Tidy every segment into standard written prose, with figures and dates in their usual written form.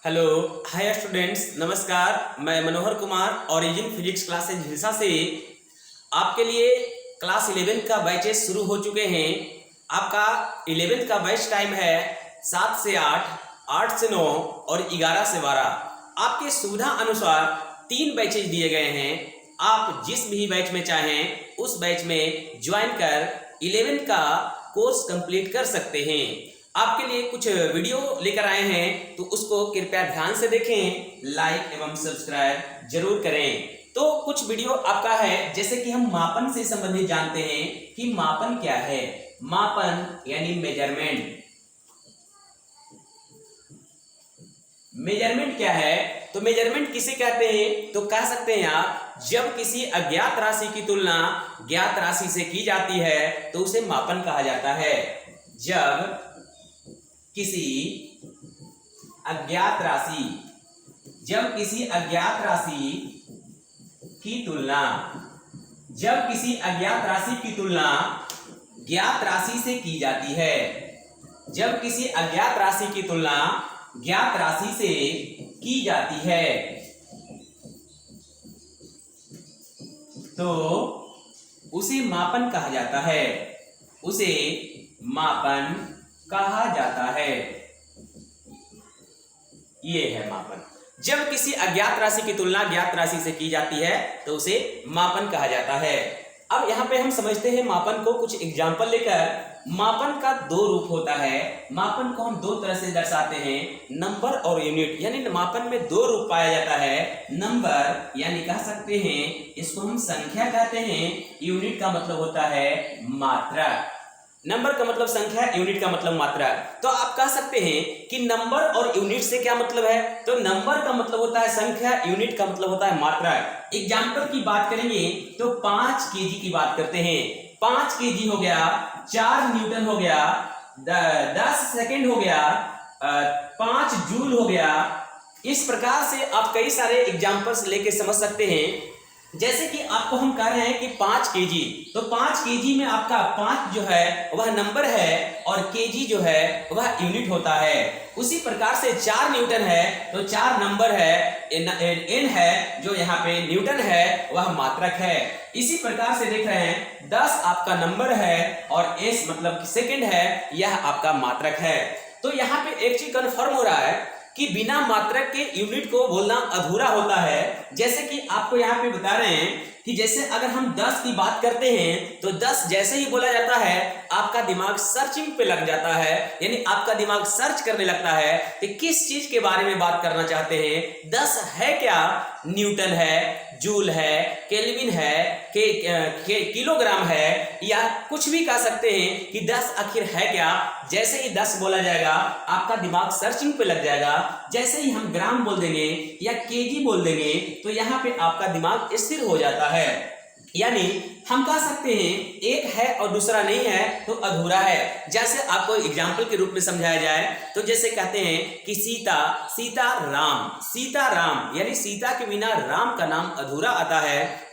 Hello hi students, नमस्कार। मैं Manohar Kumar origin physics classes Hilsa से आपके लिए क्लास 11 का बैचेस शुरू हो चुके हैं। आपका 11 का बैच टाइम है 7 से 8, 8 से 9 और 11 से 12। आपके सुविधा अनुसार 3 बैचेज दिए गए हैं। आप जिस भी बैच में चाहें उस बैच में ज्वाइन कर 11 का कोर्स कंप्लीट कर सकते हैं। आपके लिए कुछ वीडियो लेकर आए हैं तो उसको कृपया ध्यान से देखें, लाइक एवं सब्सक्राइब जरूर करें। तो कुछ वीडियो आपका है, जैसे कि हम मापन से संबंधित जानते हैं कि मापन क्या है। मापन यानी मेजरमेंट। मेजरमेंट क्या है? तो मेजरमेंट किसे कहते हैं? तो कह सकते हैं आप, जब किसी अज्ञात राशि की तुलना ज्ञात राशि से की जाती है तो उसे मापन कहा जाता है। जब किसी अज्ञात राशि की तुलना ज्ञात राशि से की जाती है। जब किसी अज्ञात राशि की तुलना ज्ञात राशि से की जाती है तो उसे मापन कहा जाता है। उसे मापन कहा जाता है। ये है मापन। जब किसी अज्ञात राशि की तुलना ज्ञात राशि से की जाती है तो उसे मापन कहा जाता है। अब यहाँ पे हम समझते हैं मापन को कुछ एग्जाम्पल लेकर। मापन का 2 रूप होता है। मापन को हम 2 तरह से दर्शाते हैं, नंबर और यूनिट। यानी मापन में 2 रूप पाया जाता है। नंबर यानी कह सकते हैं इसको हम संख्या कहते हैं। यूनिट का मतलब होता है मात्रा। नंबर का मतलब संख्या, यूनिट का मतलब मात्रा। तो आप कह सकते हैं कि नंबर और यूनिट से क्या मतलब है? तो नंबर का मतलब होता है संख्या, यूनिट का मतलब होता है मात्रा। एग्जाम्पल की बात करेंगे तो 5 केजी की बात करते हैं। 5 केजी हो गया, 4 न्यूटन हो गया, 10 सेकेंड हो गया, 5 जूल हो गया। इस प्रकार से आप कई सारे एग्जाम्पल्स लेके समझ सकते हैं। जैसे कि आपको हम कह रहे हैं कि 5 केजी, तो 5 केजी में आपका 5 जो है वह नंबर है और केजी जो है वह यूनिट होता है। उसी प्रकार से 4 न्यूटन है तो 4 नंबर है, एन है जो यहाँ पे न्यूटन है वह मात्रक है। इसी प्रकार से देख रहे हैं 10 आपका नंबर है और एस मतलब सेकंड है, यह आपका मात्रक है। तो यहाँ पे एक चीज कन्फर्म हो रहा है कि बिना मात्रक के यूनिट को बोलना अधूरा होता है। जैसे कि आपको यहाँ पे बता रहे हैं कि जैसे अगर हम 10 की बात करते हैं तो 10 जैसे ही बोला जाता है आपका दिमाग सर्चिंग पे लग जाता है। यानी आपका दिमाग सर्च करने लगता है कि किस चीज के बारे में बात करना चाहते हैं। 10 है क्या? न्यूटन है, जूल है, केल्विन है, किलोग्राम है, या कुछ भी कह सकते हैं कि 10 आखिर है क्या। जैसे ही 10 बोला जाएगा आपका दिमाग सर्चिंग पे लग जाएगा। जैसे ही हम ग्राम बोल देंगे या केजी बोल देंगे तो यहाँ पे आपका दिमाग स्थिर हो जाता है। यानी हम कह सकते हैं एक है और दूसरा नहीं है तो अधूरा है। जैसे आपको एग्जाम्पल के रूप में समझाया जाए तो जैसे कहते हैं कि सीता राम यानी सीता के बिना राम का नाम अधूरा आता है।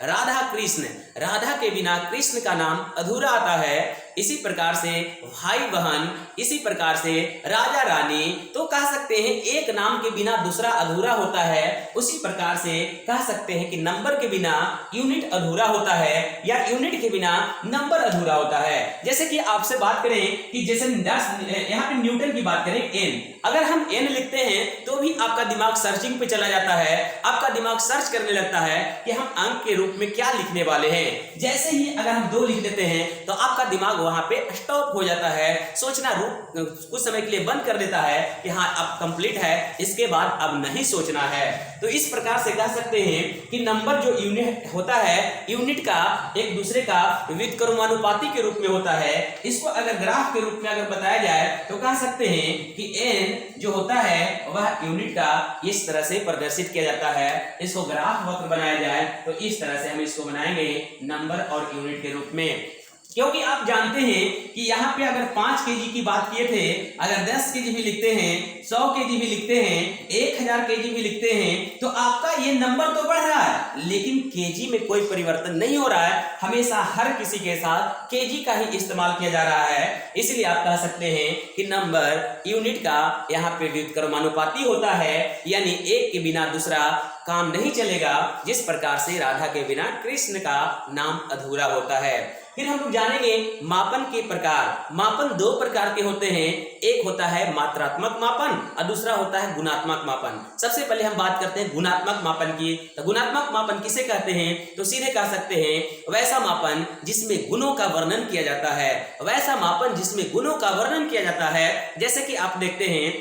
राधा के बिना कृष्ण का नाम अधूरा आता है। इसी प्रकार से भाई बहन, इसी प्रकार से राजा रानी। तो कह सकते हैं एक नाम के बिना दूसरा अधूरा होता है। उसी प्रकार से कह सकते हैं कि नंबर के बिना यूनिट अधूरा होता है या यूनिट के बिना नंबर अधूरा होता है। जैसे कि आपसे बात करें कि जैसे 10 यहाँ पे न्यूटन की बात करें, एन, अगर हम एन लिखते हैं तो भी आपका दिमाग सर्चिंग पे चला जाता है। आपका दिमाग सर्च करने लगता है कि हम अंक के रूप में क्या लिखने वाले हैं। जैसे ही अगर हम 2 लिख देते हैं तो आपका दिमाग वहां पे स्टॉप हो जाता है, सोचना कुछ समय के लिए बंद कर देता है कि हाँ अब कंप्लीट है, इसके बाद अब नहीं सोचना है। तो इस प्रकार से कह सकते हैं कि नंबर जो यूनिट होता है, यूनिट का एक दूसरे का व्युत्क्रमानुपाती के रूप में होता है। इसको अगर ग्राफ के रूप में अगर बताया जाए तो कह सकते हैं कि एन जो होता है वह यूनिट का इस तरह से प्रदर्शित किया जाता है। इसको ग्राफ वक्र बनाया जाए तो इस तरह से हम इसको बनाएंगे नंबर और यूनिट के रूप में। क्योंकि आप जानते हैं कि यहाँ पे अगर 5 केजी की बात किए थे, अगर 10 केजी भी लिखते हैं, 100 केजी भी लिखते हैं, 1000 केजी भी लिखते हैं, तो आपका ये नंबर तो बढ़ रहा है, लेकिन केजी में कोई परिवर्तन नहीं हो रहा है। हमेशा हर किसी के साथ केजी का ही इस्तेमाल किया जा रहा है। इसलिए आप कह सकते हैं कि नंबर यूनिट का यहाँ पे व्युत्क्रमानुपाती होता है, यानी एक के बिना दूसरा काम नहीं चलेगा। जिस प्रकार से राधा के बिना कृष्ण का नाम अधूरा होता है। फिर हम लोग जानेंगे मापन के प्रकार। मापन 2 प्रकार के होते हैं, एक होता है मात्रात्मक मापन और दूसरा होता है गुणात्मक मापन। सबसे पहले हम बात करते हैं गुणात्मक मापन की। तो गुणात्मक मापन किसे कहते हैं? तो सीधे कह सकते हैं वैसा मापन जिसमें गुणों का वर्णन किया जाता है, वैसा मापन जिसमें गुणों का वर्णन किया जाता है। जैसे कि आप देखते हैं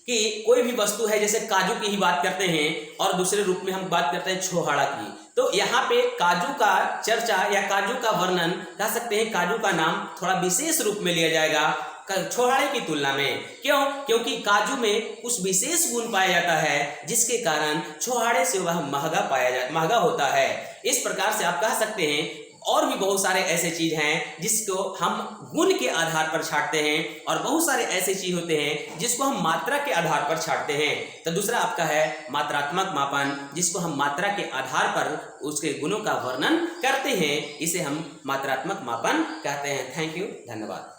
कि कोई भी वस्तु है, जैसे काजू की ही बात करते हैं और दूसरे रूप में हम बात करते हैं छोहाड़ा की। तो यहाँ पे काजू का चर्चा या काजू का वर्णन कह सकते हैं, काजू का नाम थोड़ा विशेष रूप में लिया जाएगा छोहाड़े की तुलना में। क्यों? क्योंकि काजू में कुछ विशेष गुण पाया जाता है, जिसके कारण छोहाड़े से वह महंगा होता है। इस प्रकार से आप कह सकते हैं और भी बहुत सारे ऐसे चीज हैं जिसको हम गुण के आधार पर छांटते हैं, और बहुत सारे ऐसे चीज होते हैं जिसको हम मात्रा के आधार पर छांटते हैं। तो दूसरा आपका है मात्रात्मक मापन, जिसको हम मात्रा के आधार पर उसके गुणों का वर्णन करते हैं, इसे हम मात्रात्मक मापन कहते हैं। थैंक यू, धन्यवाद।